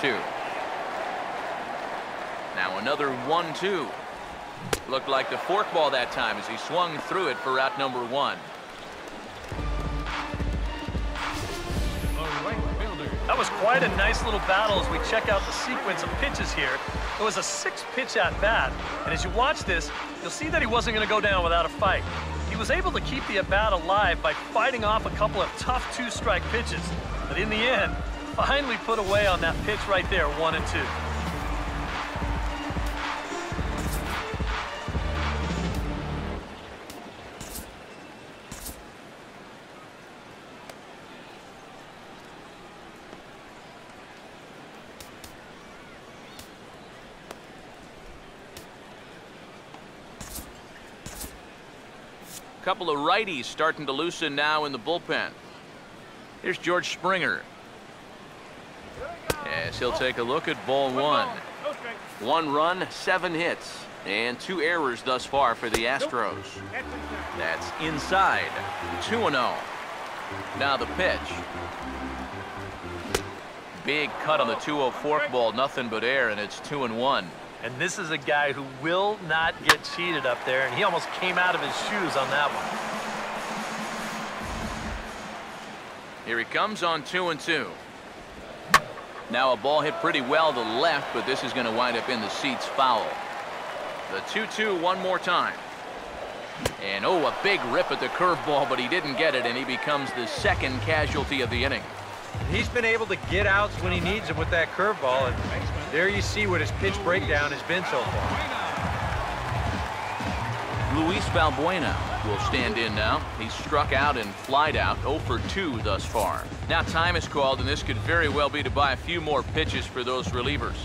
2. Now another 1-2. Looked like the forkball that time as he swung through it for out number 1. That was quite a nice little battle as we check out the sequence of pitches here. It was a 6-pitch at bat, and as you watch this, you'll see that he wasn't going to go down without a fight. He was able to keep the at bat alive by fighting off a couple of tough 2-strike pitches, but in the end, finally put away on that pitch right there, 1-2. Couple of righties starting to loosen now in the bullpen. Here's George Springer. As he'll take a look at ball 1. 1 run, 7 hits, and 2 errors thus far for the Astros. That's inside. 2-0. Now the pitch. Big cut on the 2-0 forkball, nothing but air, and it's 2-1. And this is a guy who will not get cheated up there, and he almost came out of his shoes on that one. Here he comes on 2-2. Now a ball hit pretty well to the left, but this is going to wind up in the seats foul. The 2-2 one more time. And oh, a big rip at the curveball, but he didn't get it, and he becomes the second casualty of the inning. He's been able to get outs when he needs them with that curveball, and there you see what his pitch breakdown has been so far. Luis Valbuena will stand in now. He's struck out and flied out, 0 for 2 thus far. Now time is called, and this could very well be to buy a few more pitches for those relievers.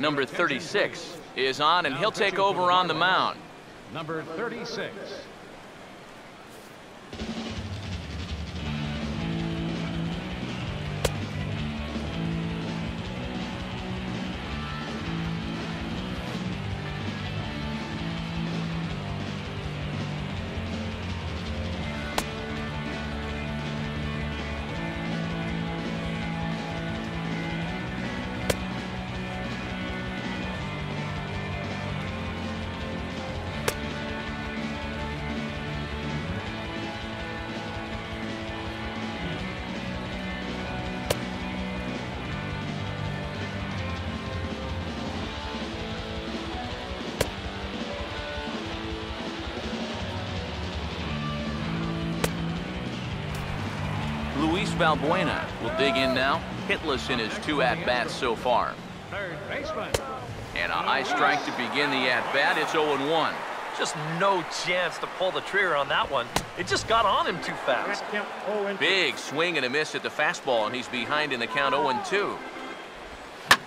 Number 36 is on, and he'll take over on the mound. Number 36. Luis Valbuena will dig in now, hitless in his 2 at-bats so far. Third baseman. And a high strike to begin the at-bat. It's 0-1. Just no chance to pull the trigger on that one. It just got on him too fast. Big swing and a miss at the fastball, and he's behind in the count 0-2.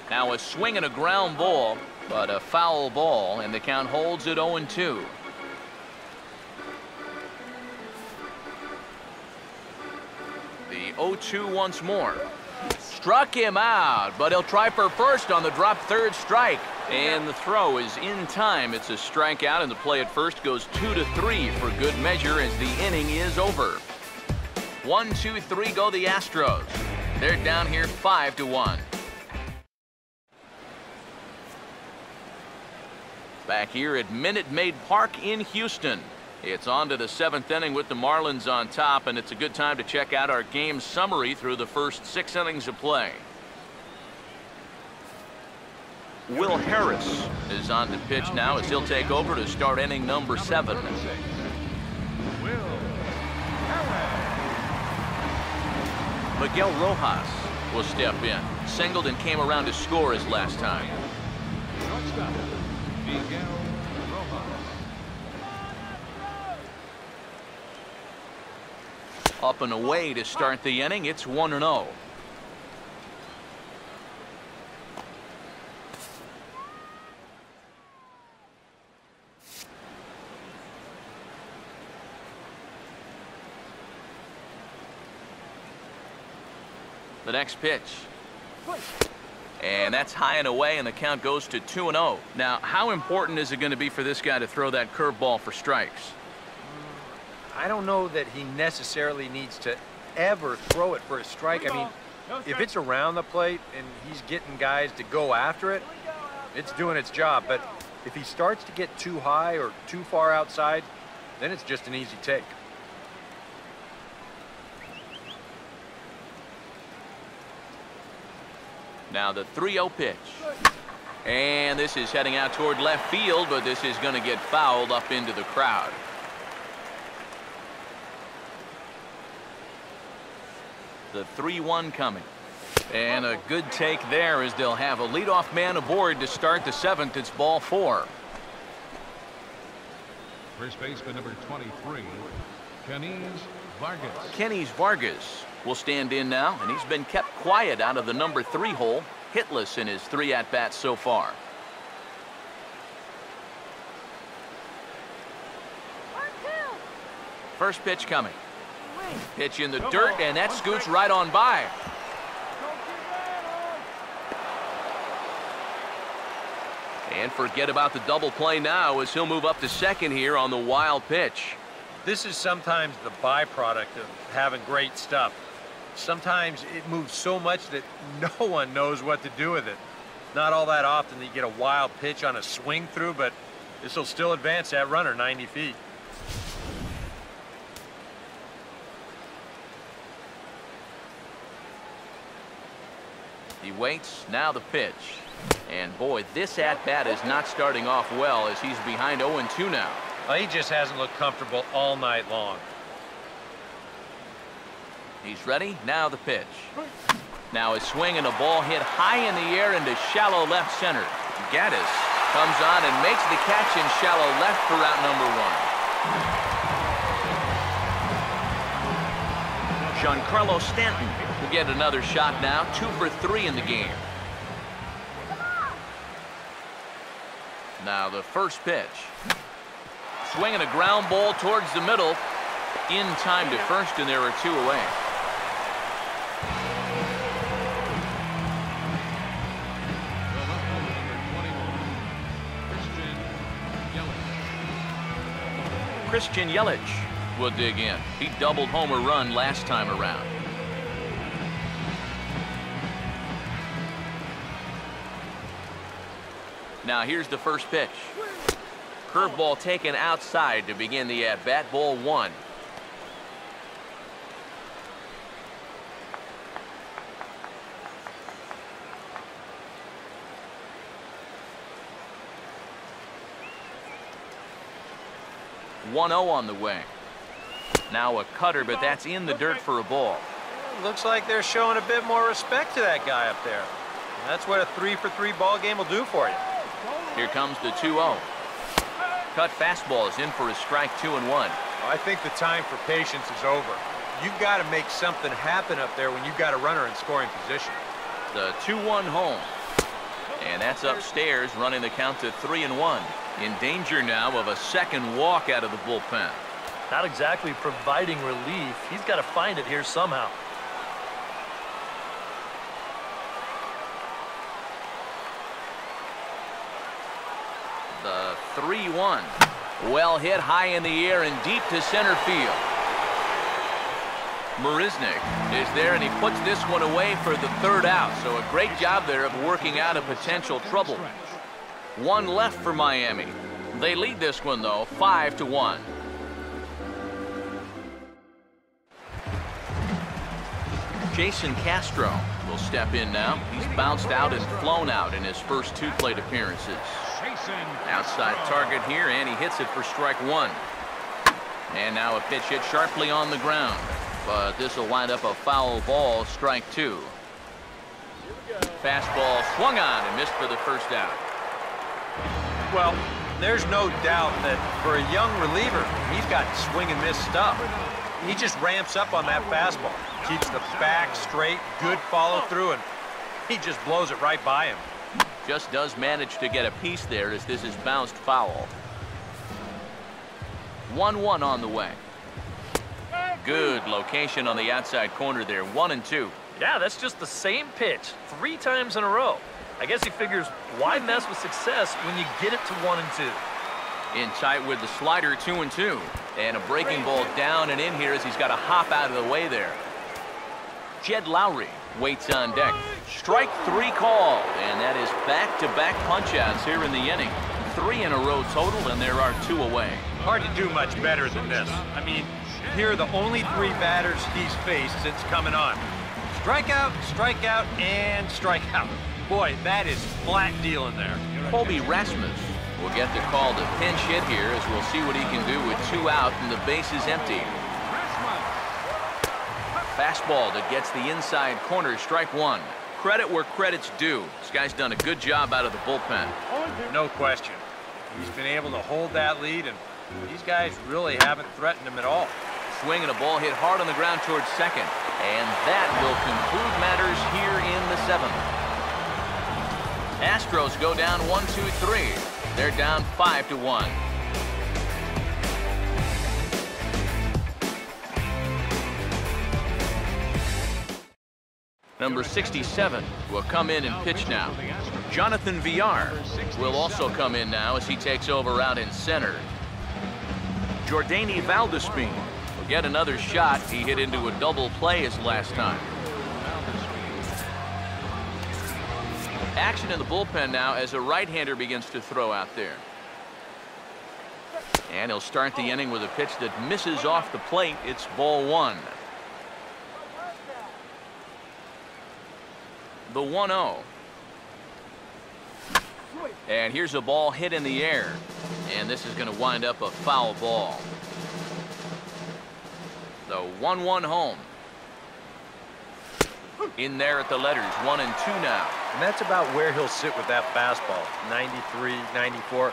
Now a swing and a ground ball, but a foul ball, and the count holds at 0-2. The 0-2 once more. Struck him out, but he'll try for first on the drop third strike. And the throw is in time. It's a strikeout, and the play at first goes 2-3 for good measure as the inning is over. 1, 2, 3 go the Astros. They're down here 5-1. Back here at Minute Maid Park in Houston. It's on to the 7th inning with the Marlins on top, and it's a good time to check out our game summary through the first 6 innings of play. Will Harris is on the pitch now as he'll take over to start inning number 7. Miguel Rojas will step in. Singled and came around to score his last time. Shortstop, Miguel Rojas. Up and away to start the inning. It's 1-0. The next pitch. And that's high and away, and the count goes to 2-0. Now, how important is it going to be for this guy to throw that curveball for strikes? I don't know that he necessarily needs to ever throw it for a strike. I mean, if it's around the plate and he's getting guys to go after it, it's doing its job. But if he starts to get too high or too far outside, then it's just an easy take. Now the 3-0 pitch. And this is heading out toward left field, but this is going to get fouled up into the crowd. The 3-1 coming. And a good take there as they'll have a leadoff man aboard to start the 7th. It's ball 4. First baseman number 23, Vargas. Kenny's Vargas will stand in now, and he's been kept quiet out of the number 3 hole, hitless in his 3 at-bats so far. First pitch coming. Pitch in the dirt, and that scoots right on by. And forget about the double play now as he'll move up to second here on the wild pitch. This is sometimes the byproduct of having great stuff. Sometimes it moves so much that no one knows what to do with it. Not all that often that you get a wild pitch on a swing through, but this will still advance that runner 90 feet. He waits, now the pitch. And boy, this at-bat is not starting off well as he's behind 0-2 now. Well, he just hasn't looked comfortable all night long. He's ready, now the pitch. Now a swing and a ball hit high in the air into shallow left center. Gaddis comes on and makes the catch in shallow left for out number 1. Giancarlo Stanton will get another shot now, 2 for 3 in the game. Now the first pitch. Swinging a ground ball towards the middle. In time to first, and there are 2 away. Christian Yelich will dig in. He doubled home a run last time around. Now here's the first pitch. Curveball taken outside to begin the at-bat. Ball 1. On the way. Now a cutter, but that's in the dirt for a ball. Looks like they're showing a bit more respect to that guy up there. That's what a 3-for-3 ball game will do for you. Here comes the 2-0. Cut fastball is in for a strike, 2-1. I think the time for patience is over. You've got to make something happen up there when you've got a runner in scoring position. The 2-1 home. And that's upstairs, running the count to 3-1. In danger now of a second walk out of the bullpen. Not exactly providing relief. He's got to find it here somehow. The 3-1. Well hit high in the air and deep to center field. Marisnick is there, and he puts this one away for the 3rd out. So a great job there of working out a potential trouble. 1 left for Miami. They lead this one, though, 5-1. Jason Castro will step in now. He's bounced out and flown out in his first 2 plate appearances. Outside target here, and he hits it for strike 1. And now a pitch hit sharply on the ground. But this will wind up a foul ball, strike 2. Fastball swung on and missed for the first out. Well, there's no doubt that for a young reliever, he's got swing and miss stuff. He just ramps up on that fastball, keeps the back straight, good follow through, and he just blows it right by him. Just does manage to get a piece there as this is bounced foul. 1-1 on the way. Good location on the outside corner there, 1-2. Yeah, that's just the same pitch 3 times in a row. I guess he figures, why mess with success when you get it to 1-2? In tight with the slider, 2-2. And a breaking ball down and in here as he's got to hop out of the way there. Jed Lowry waits on deck. Strike 3 called, and that is back-to-back punch-outs here in the inning. 3 in a row total, and there are 2 away. Hard to do much better than this. I mean, here are the only 3 batters he's faced since coming on. Strikeout, strikeout, and strikeout. Boy, that is flat dealing there. Colby Rasmus will get the call to pinch hit here as we'll see what he can do with 2 out and the base is empty. Fastball that gets the inside corner, strike 1. Credit where credit's due. This guy's done a good job out of the bullpen. No question. He's been able to hold that lead, and these guys really haven't threatened him at all. Swing and a ball hit hard on the ground towards second. And that will conclude matters here in the 7th. Astros go down 1-2-3. They're down 5-1. Number 67 will come in and pitch now. Jonathan Villar will also come in now as he takes over out in center. Jordany Valdespin will get another shot. He hit into a double play his last time. Action in the bullpen now as a right-hander begins to throw out there. And he'll start the inning with a pitch that misses off the plate. It's ball 1. The 1-0. And here's a ball hit in the air. And this is going to wind up a foul ball. The 1-1 home. In there at the letters, 1-2 now. And that's about where he'll sit with that fastball, 93, 94.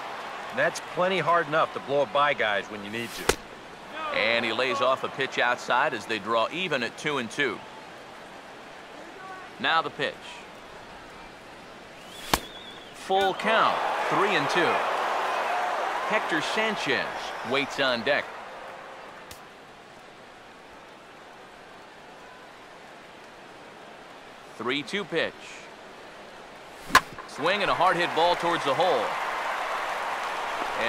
And that's plenty hard enough to blow it by guys when you need to. And he lays off a pitch outside as they draw even at 2-2. Now the pitch. Full count, 3-2. Hector Sanchez waits on deck. The 3-2 pitch. Swing and a hard hit ball towards the hole.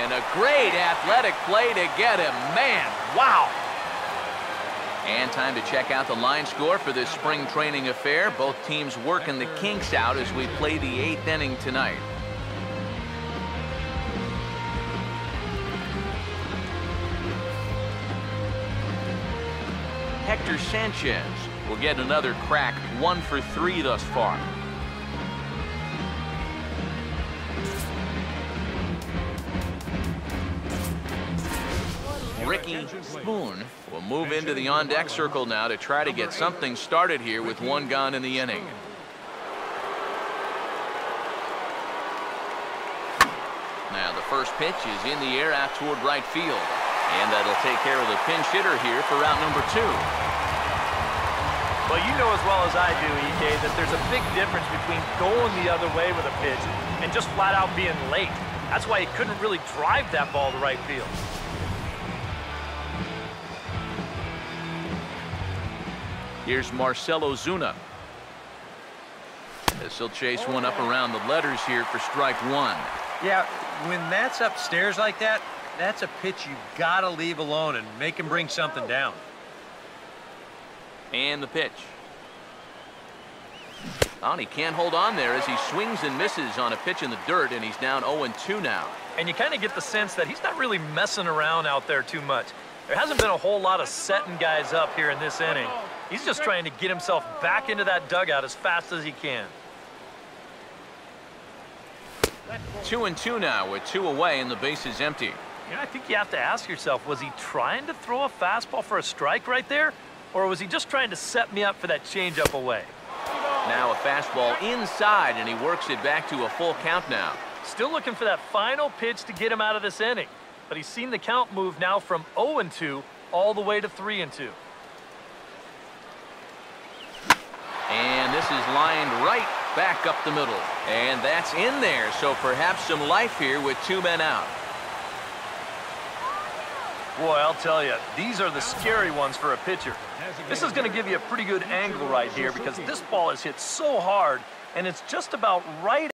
And a great athletic play to get him. Man, wow. And time to check out the line score for this spring training affair. Both teams working the kinks out as we play the 8th inning tonight. Hector Sanchez will get another crack, 1 for 3 thus far. Ricky Spoon will move into the on-deck circle now to try to get something started here with 1 gone in the inning. Now the first pitch is in the air out toward right field. And that'll take care of the pinch hitter here for out number 2. Well, you know as well as I do, EK, that there's a big difference between going the other way with a pitch and just flat out being late. That's why he couldn't really drive that ball to right field. Here's Marcelo Zuna. This will chase one up around the letters here for strike 1. Yeah, when that's upstairs like that, that's a pitch you gotta leave alone and make him bring something down. And the pitch. Oh, and he can't hold on there as he swings and misses on a pitch in the dirt, and he's down 0-2 now. And you kind of get the sense that he's not really messing around out there too much. There hasn't been a whole lot of setting guys up here in this inning. He's just trying to get himself back into that dugout as fast as he can. 2-2 now with 2 away and the base is empty. You know, I think you have to ask yourself, was he trying to throw a fastball for a strike right there? Or was he just trying to set me up for that changeup away? Now a fastball inside, and he works it back to a full count now. Still looking for that final pitch to get him out of this inning. But he's seen the count move now from 0-2 all the way to 3-2. And this is lined right back up the middle. And that's in there, so perhaps some life here with 2 men out. Boy, I'll tell you, these are the scary ones for a pitcher. This is going to give you a pretty good angle right here because this ball is hit so hard, and it's just about right